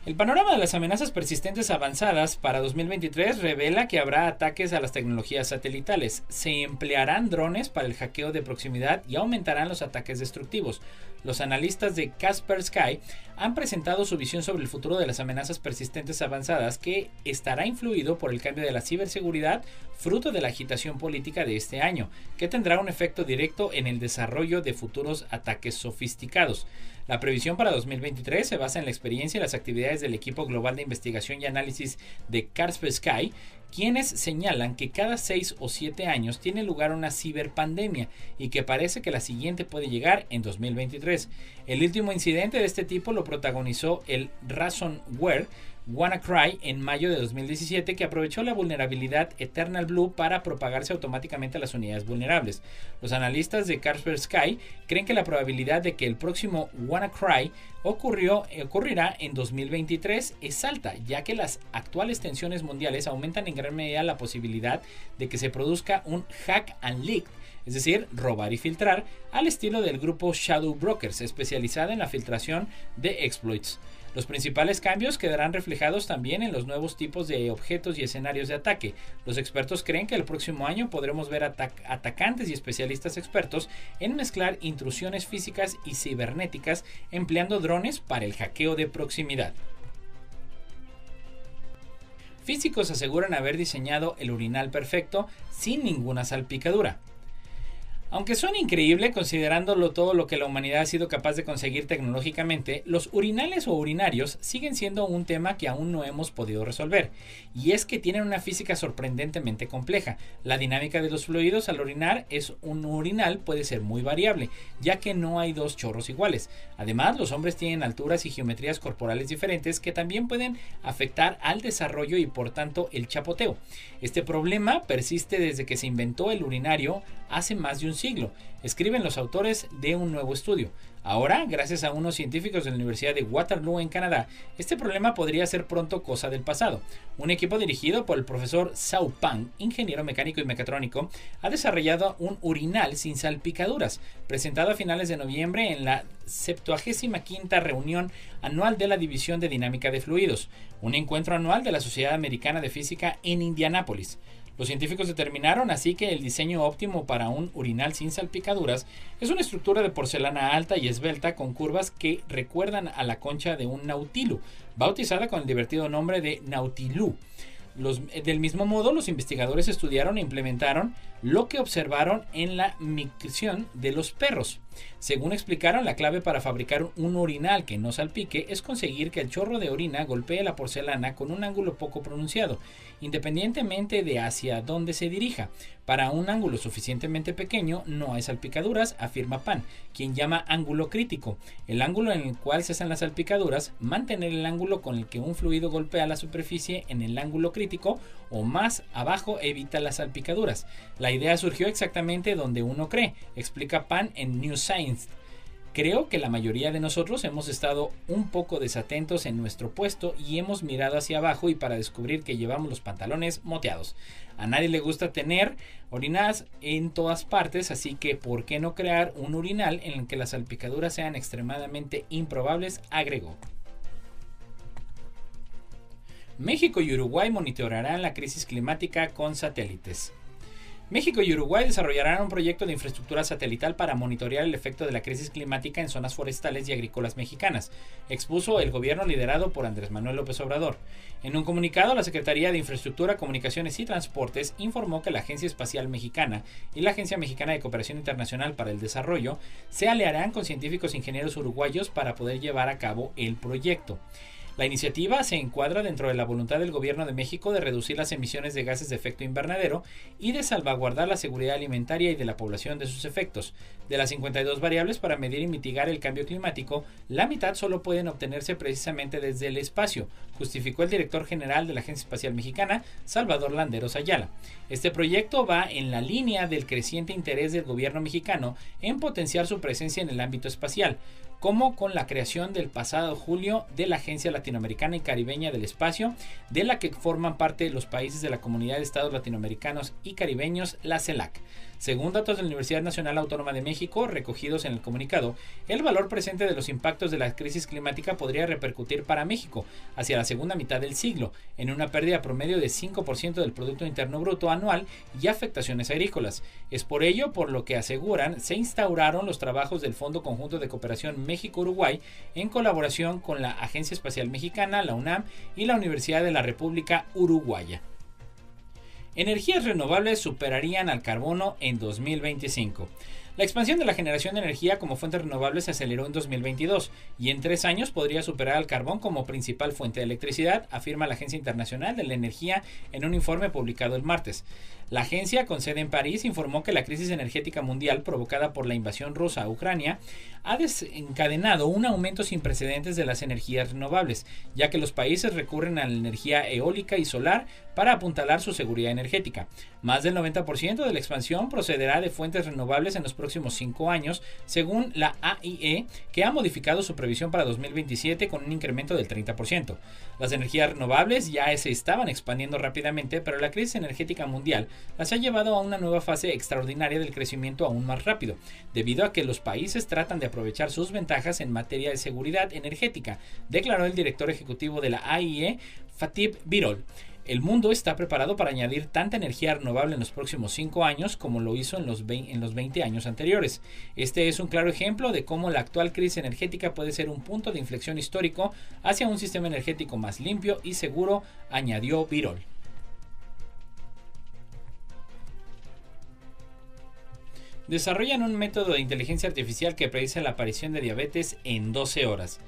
El panorama de las amenazas persistentes avanzadas para 2023 revela que habrá ataques a las tecnologías satelitales, se emplearán drones para el hackeo de proximidad y aumentarán los ataques destructivos. Los analistas de Kaspersky han presentado su visión sobre el futuro de las amenazas persistentes avanzadas, que estará influido por el cambio de la ciberseguridad, fruto de la agitación política de este año, que tendrá un efecto directo en el desarrollo de futuros ataques sofisticados. La previsión para 2023 se basa en la experiencia y las actividades del equipo global de investigación y análisis de Kaspersky, quienes señalan que cada 6 o 7 años tiene lugar una ciberpandemia y que parece que la siguiente puede llegar en 2023. El último incidente de este tipo lo protagonizó el ransomware WannaCry en mayo de 2017, que aprovechó la vulnerabilidad Eternal Blue para propagarse automáticamente a las unidades vulnerables. Los analistas de Kaspersky creen que la probabilidad de que el próximo WannaCry ocurrirá en 2023 es alta, ya que las actuales tensiones mundiales aumentan en gran medida la posibilidad de que se produzca un hack and leak, es decir, robar y filtrar, al estilo del grupo Shadow Brokers, especializada en la filtración de exploits. Los principales cambios quedarán reflejados también en los nuevos tipos de objetos y escenarios de ataque. Los expertos creen que el próximo año podremos ver atacantes y especialistas expertos en mezclar intrusiones físicas y cibernéticas empleando drones para el hackeo de proximidad. Físicos aseguran haber diseñado el urinal perfecto sin ninguna salpicadura. Aunque suena increíble considerándolo todo lo que la humanidad ha sido capaz de conseguir tecnológicamente, los urinales o urinarios siguen siendo un tema que aún no hemos podido resolver, y es que tienen una física sorprendentemente compleja. La dinámica de los fluidos al orinar es un urinal puede ser muy variable, ya que no hay dos chorros iguales. Además, los hombres tienen alturas y geometrías corporales diferentes que también pueden afectar al desarrollo y por tanto el chapoteo. Este problema persiste desde que se inventó el urinario hace más de un siglo, escriben los autores de un nuevo estudio. Ahora, gracias a unos científicos de la Universidad de Waterloo en Canadá, este problema podría ser pronto cosa del pasado. Un equipo dirigido por el profesor Zhao Pang, ingeniero mecánico y mecatrónico, ha desarrollado un urinal sin salpicaduras, presentado a finales de noviembre en la 75ª reunión anual de la División de Dinámica de Fluidos, un encuentro anual de la Sociedad Americana de Física en Indianápolis. Los científicos determinaron así que el diseño óptimo para un urinal sin salpicaduras es una estructura de porcelana alta y esbelta con curvas que recuerdan a la concha de un nautilu, bautizada con el divertido nombre de Nautilus. Del mismo modo, los investigadores estudiaron e implementaron lo que observaron en la micción de los perros. Según explicaron, la clave para fabricar un urinal que no salpique es conseguir que el chorro de orina golpee la porcelana con un ángulo poco pronunciado, independientemente de hacia dónde se dirija. Para un ángulo suficientemente pequeño no hay salpicaduras, afirma Pan, quien llama ángulo crítico, el ángulo en el cual cesan las salpicaduras. Mantener el ángulo con el que un fluido golpea la superficie en el ángulo crítico o más abajo evita las salpicaduras. La idea surgió exactamente donde uno cree, explica Pan en New Science. Creo que la mayoría de nosotros hemos estado un poco desatentos en nuestro puesto y hemos mirado hacia abajo y para descubrir que llevamos los pantalones moteados. A nadie le gusta tener orinas en todas partes, así que ¿por qué no crear un urinal en el que las salpicaduras sean extremadamente improbables?, agregó. México y Uruguay monitorarán la crisis climática con satélites. México y Uruguay desarrollarán un proyecto de infraestructura satelital para monitorear el efecto de la crisis climática en zonas forestales y agrícolas mexicanas, expuso el gobierno liderado por Andrés Manuel López Obrador. En un comunicado, la Secretaría de Infraestructura, Comunicaciones y Transportes informó que la Agencia Espacial Mexicana y la Agencia Mexicana de Cooperación Internacional para el Desarrollo se aliarán con científicos e ingenieros uruguayos para poder llevar a cabo el proyecto. La iniciativa se encuadra dentro de la voluntad del Gobierno de México de reducir las emisiones de gases de efecto invernadero y de salvaguardar la seguridad alimentaria y de la población de sus efectos. De las 52 variables para medir y mitigar el cambio climático, la mitad solo pueden obtenerse precisamente desde el espacio, justificó el director general de la Agencia Espacial Mexicana, Salvador Landeros Ayala. Este proyecto va en la línea del creciente interés del gobierno mexicano en potenciar su presencia en el ámbito espacial, como con la creación del pasado julio de la Agencia Latinoamericana y Caribeña del Espacio, de la que forman parte los países de la Comunidad de Estados Latinoamericanos y Caribeños, la CELAC. Según datos de la Universidad Nacional Autónoma de México, recogidos en el comunicado, el valor presente de los impactos de la crisis climática podría repercutir para México hacia la segunda mitad del siglo, en una pérdida promedio de 5% del Producto Interno Bruto anual y afectaciones agrícolas. Es por ello por lo que aseguran se instauraron los trabajos del Fondo Conjunto de Cooperación México-Uruguay en colaboración con la Agencia Espacial Mexicana, la UNAM y la Universidad de la República Uruguaya. Energías renovables superarían al carbono en 2025. La expansión de la generación de energía como fuente renovable se aceleró en 2022 y en 3 años podría superar al carbón como principal fuente de electricidad, afirma la Agencia Internacional de la Energía en un informe publicado el martes. La agencia, con sede en París, informó que la crisis energética mundial provocada por la invasión rusa a Ucrania ha desencadenado un aumento sin precedentes de las energías renovables, ya que los países recurren a la energía eólica y solar para apuntalar su seguridad energética. Más del 90% de la expansión procederá de fuentes renovables en los próximos próximos 5 años, según la AIE, que ha modificado su previsión para 2027 con un incremento del 30%. Las energías renovables ya se estaban expandiendo rápidamente, pero la crisis energética mundial las ha llevado a una nueva fase extraordinaria del crecimiento aún más rápido, debido a que los países tratan de aprovechar sus ventajas en materia de seguridad energética, declaró el director ejecutivo de la AIE, Fatih Birol. El mundo está preparado para añadir tanta energía renovable en los próximos 5 años como lo hizo en los 20 años anteriores. Este es un claro ejemplo de cómo la actual crisis energética puede ser un punto de inflexión histórico hacia un sistema energético más limpio y seguro, añadió Birol. Desarrollan un método de inteligencia artificial que predice la aparición de diabetes en 12 horas.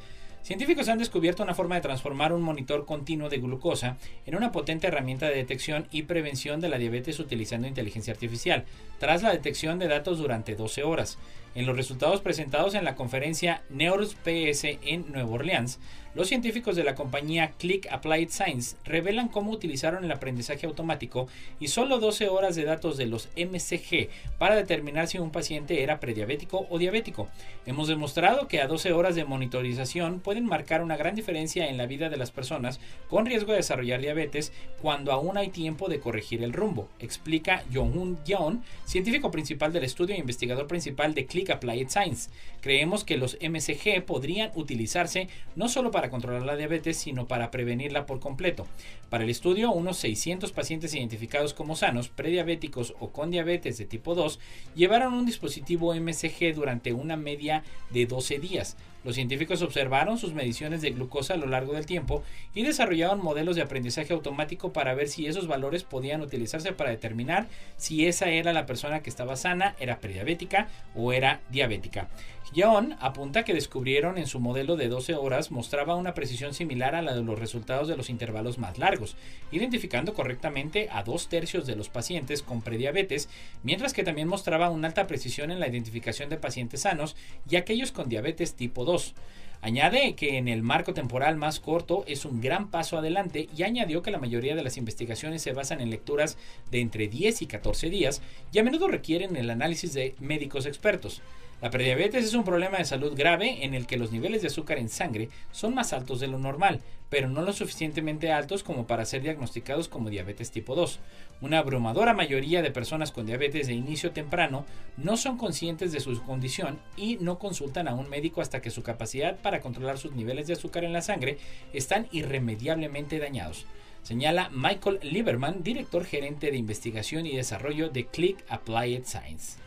Científicos han descubierto una forma de transformar un monitor continuo de glucosa en una potente herramienta de detección y prevención de la diabetes utilizando inteligencia artificial, tras la detección de datos durante 12 horas. En los resultados presentados en la conferencia NeuroPS en Nueva Orleans, los científicos de la compañía Click Applied Science revelan cómo utilizaron el aprendizaje automático y solo 12 horas de datos de los MCG para determinar si un paciente era prediabético o diabético. Hemos demostrado que a 12 horas de monitorización pueden marcar una gran diferencia en la vida de las personas con riesgo de desarrollar diabetes cuando aún hay tiempo de corregir el rumbo, explica Jong-Hoon Jeon, científico principal del estudio e investigador principal de Click Applied Science. Creemos que los MCG podrían utilizarse no solo para controlar la diabetes, sino para prevenirla por completo. Para el estudio, unos 600 pacientes identificados como sanos, prediabéticos o con diabetes de tipo 2, llevaron un dispositivo MCG durante una media de 12 días. Los científicos observaron sus mediciones de glucosa a lo largo del tiempo y desarrollaron modelos de aprendizaje automático para ver si esos valores podían utilizarse para determinar si esa era la persona que estaba sana, era prediabética o era diabética. Yeon apunta que descubrieron en su modelo de 12 horas mostraba una precisión similar a la de los resultados de los intervalos más largos, identificando correctamente a 2/3 de los pacientes con prediabetes, mientras que también mostraba una alta precisión en la identificación de pacientes sanos y aquellos con diabetes tipo 2. Añade que en el marco temporal más corto es un gran paso adelante y añadió que la mayoría de las investigaciones se basan en lecturas de entre 10 y 14 días y a menudo requieren el análisis de médicos expertos. La prediabetes es un problema de salud grave en el que los niveles de azúcar en sangre son más altos de lo normal, pero no lo suficientemente altos como para ser diagnosticados como diabetes tipo 2. Una abrumadora mayoría de personas con diabetes de inicio temprano no son conscientes de su condición y no consultan a un médico hasta que su capacidad para controlar sus niveles de azúcar en la sangre están irremediablemente dañados, señala Michael Lieberman, director gerente de investigación y desarrollo de Click Applied Science.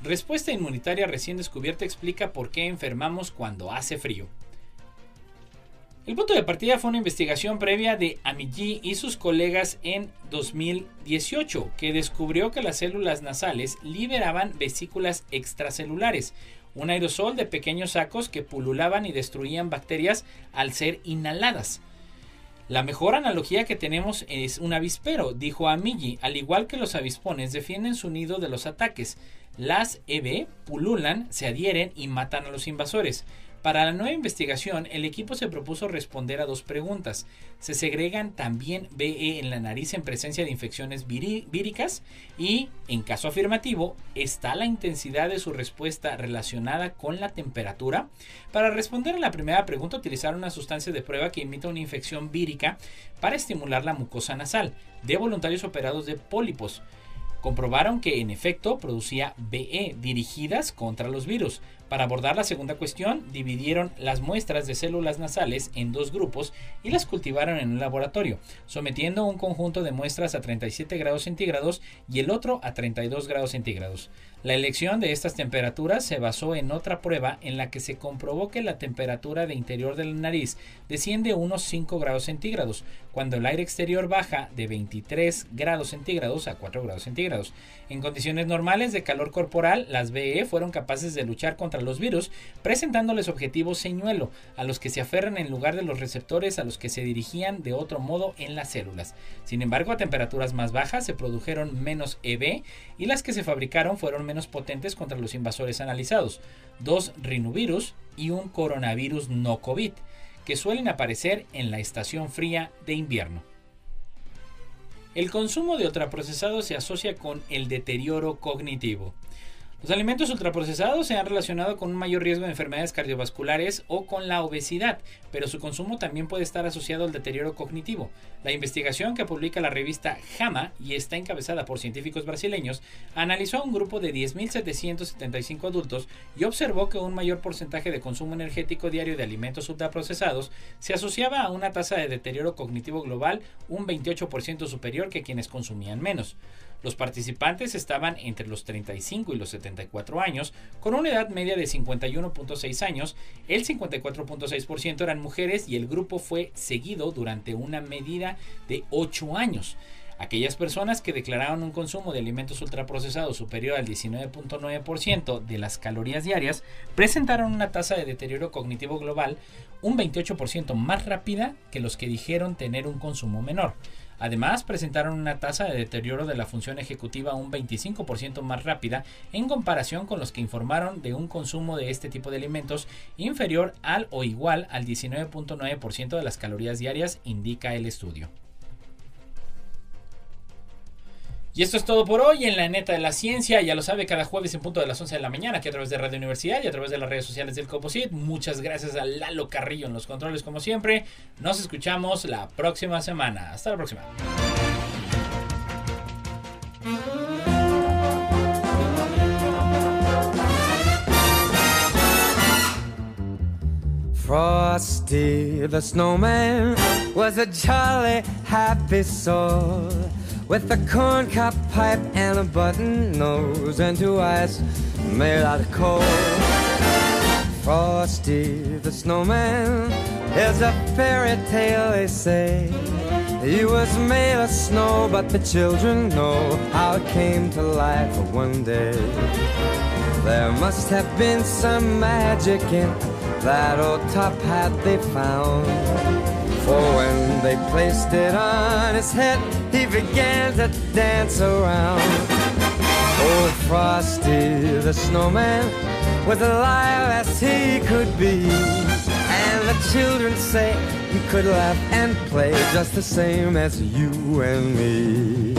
Respuesta inmunitaria recién descubierta explica por qué enfermamos cuando hace frío. El punto de partida fue una investigación previa de Amigi y sus colegas en 2018, que descubrió que las células nasales liberaban vesículas extracelulares, un aerosol de pequeños sacos que pululaban y destruían bacterias al ser inhaladas. La mejor analogía que tenemos es un avispero, dijo Amigi. Al igual que los avispones defienden su nido de los ataques, las EB pululan, se adhieren y matan a los invasores. Para la nueva investigación, el equipo se propuso responder a 2 preguntas. ¿Se segregan también BE en la nariz en presencia de infecciones víricas? Y, en caso afirmativo, ¿está la intensidad de su respuesta relacionada con la temperatura? Para responder a la primera pregunta, utilizaron una sustancia de prueba que imita una infección vírica para estimular la mucosa nasal de voluntarios operados de pólipos. Comprobaron que en efecto producía BE dirigidas contra los virus. Para abordar la segunda cuestión, dividieron las muestras de células nasales en 2 grupos y las cultivaron en un laboratorio, sometiendo un conjunto de muestras a 37 grados centígrados y el otro a 32 grados centígrados. La elección de estas temperaturas se basó en otra prueba en la que se comprobó que la temperatura de interior de la nariz desciende unos 5 grados centígrados, cuando el aire exterior baja de 23 grados centígrados a 4 grados centígrados. En condiciones normales de calor corporal, las BE fueron capaces de luchar contra los virus, presentándoles objetivos señuelo, a los que se aferran en lugar de los receptores a los que se dirigían de otro modo en las células. Sin embargo, a temperaturas más bajas se produjeron menos EB y las que se fabricaron fueron menos potentes contra los invasores analizados, 2 rinovirus y un coronavirus no COVID, que suelen aparecer en la estación fría de invierno. El consumo de ultraprocesados se asocia con el deterioro cognitivo. Los alimentos ultraprocesados se han relacionado con un mayor riesgo de enfermedades cardiovasculares o con la obesidad, pero su consumo también puede estar asociado al deterioro cognitivo. La investigación que publica la revista JAMA y está encabezada por científicos brasileños analizó a un grupo de 10.775 adultos y observó que un mayor porcentaje de consumo energético diario de alimentos ultraprocesados se asociaba a una tasa de deterioro cognitivo global un 28% superior que quienes consumían menos. Los participantes estaban entre los 35 y los 74 años, con una edad media de 51.6 años. El 54.6% eran mujeres y el grupo fue seguido durante una medida de 8 años. Aquellas personas que declararon un consumo de alimentos ultraprocesados superior al 19.9% de las calorías diarias presentaron una tasa de deterioro cognitivo global un 28% más rápida que los que dijeron tener un consumo menor. Además, presentaron una tasa de deterioro de la función ejecutiva un 25% más rápida en comparación con los que informaron de un consumo de este tipo de alimentos inferior al o igual al 19.9% de las calorías diarias, indica el estudio. Y esto es todo por hoy en La Neta de la Ciencia. Ya lo sabe, cada jueves en punto de las 11 de la mañana, aquí a través de Radio Universidad y a través de las redes sociales del Coposit. Muchas gracias a Lalo Carrillo en los controles, como siempre. Nos escuchamos la próxima semana. Hasta la próxima. Frosty the Snowman was a jolly, happy soul, with a corncob pipe and a button nose and 2 eyes made out of coal. Frosty the Snowman is a fairy tale, they say. He was made of snow, but the children know how it came to life one day. There must have been some magic in that old top hat they found, for when they placed it on his head, he began to dance around. Oh, Frosty the Snowman was alive as he could be, and the children say he could laugh and play just the same as you and me.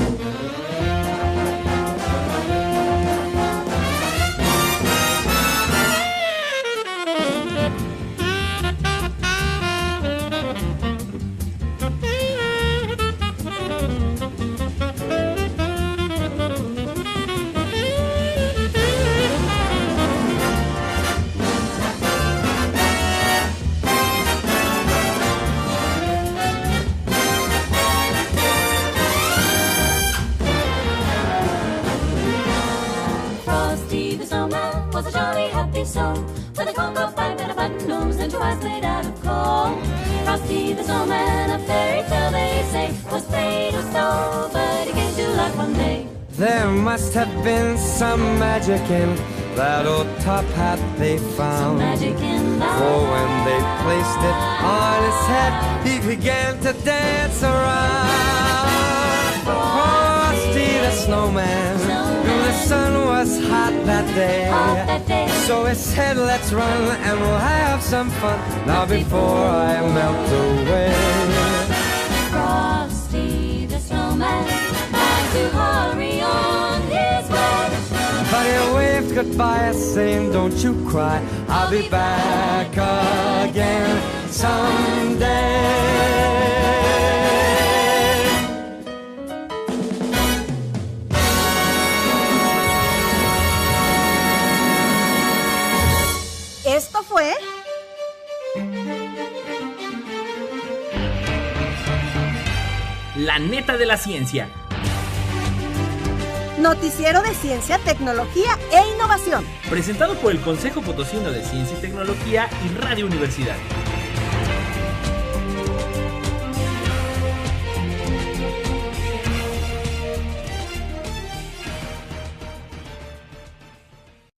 With a corncob pipe and a button nose and 2 eyes made out of coal. Frosty the Snowman, a fairy tale they say, was made of snow, but he came to life one day. There must have been some magic in that old top hat they found, Some magic in that. for when they placed it on his head, he began to dance around. Frosty the Snowman, the sun was hot that day, so he said, let's run and we'll have some fun now before I melt away. Frosty the Snowman had to hurry on his way, But he waved goodbye saying, don't you cry, I'll be back again someday. Esto fue La Neta de la Ciencia. Noticiero de Ciencia, Tecnología e Innovación. Presentado por el Consejo Potosino de Ciencia y Tecnología y Radio Universidad.